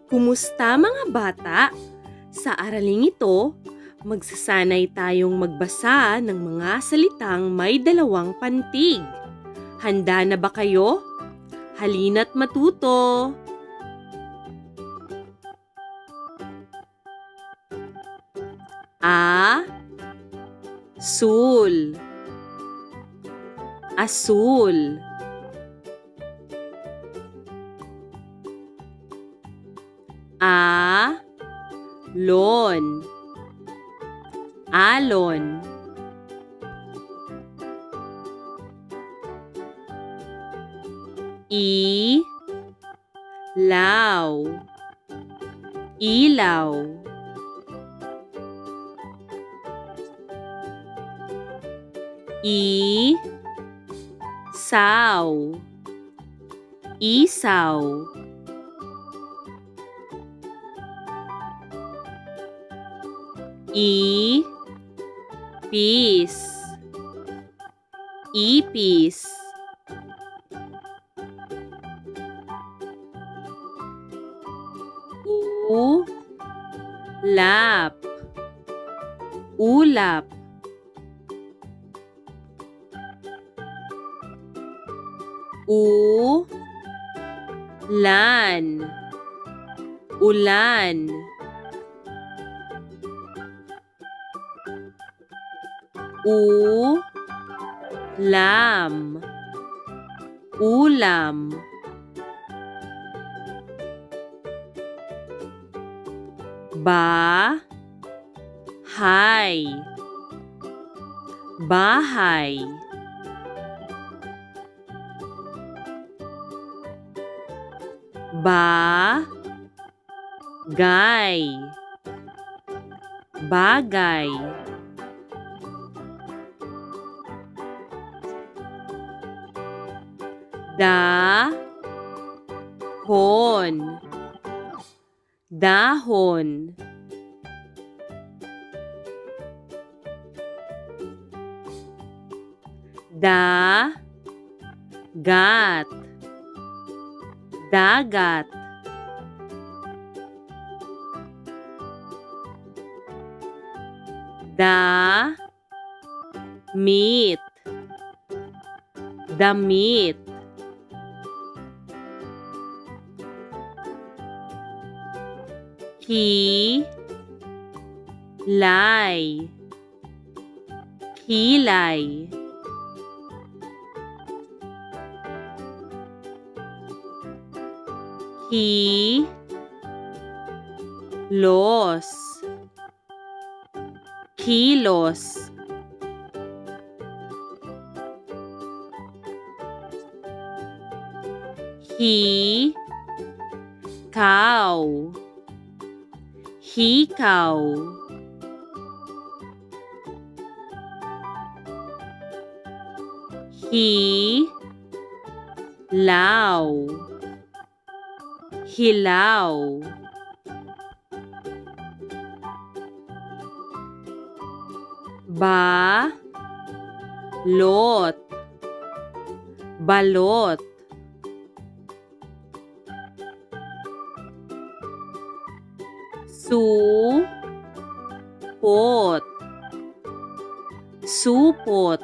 Kumusta mga bata? Sa araling ito, magsasanay tayong magbasa ng mga salitang may dalawang pantig. Handa na ba kayo? Halina't matuto! Sul, asul. Alon, alon. Ilaw, ilaw. Isaw, isaw. Ipis, ipis. Ulap, ulap. Ulan, ulan. Ulam, ulam. Bahay, bahay. Bagay, bagay. Dahon, dahon. Dagat, dagat. Damit, damit. Kilay, kilay. Kilos, kilos. Hikaw, hikaw. Hilaw, hilaw. Balot, balot. Supot, supot.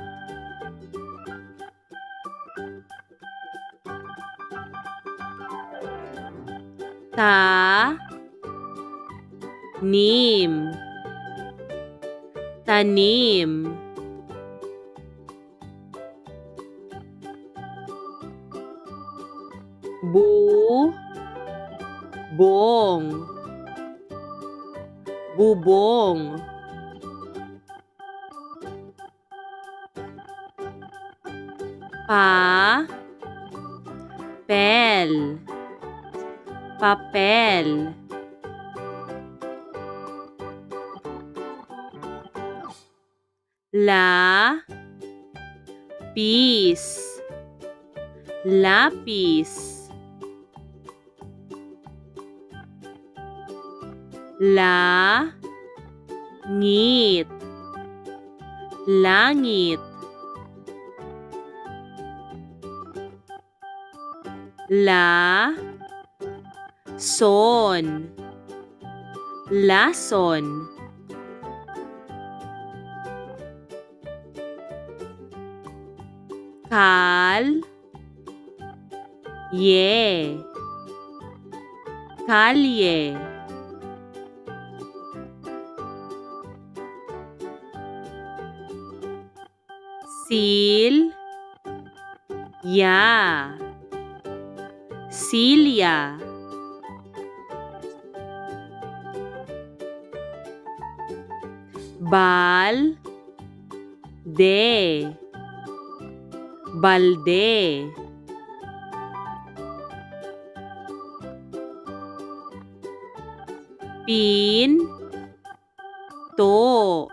Tanim, tanim. Bubong, bubong. Papel, papel. Lapis, lapis. Langit, langit. son, lason, kal, ye, kalye, sil, ya, silya, bal, de, balde, pin, to,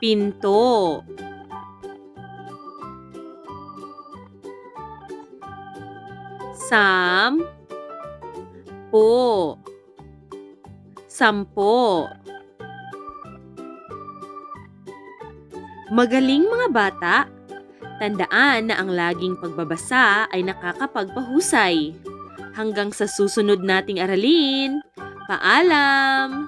pinto, sam, po, sampo. Magaling mga bata! Tandaan na ang laging pagbabasa ay nakakapagpahusay. Hanggang sa susunod nating aralin, paalam!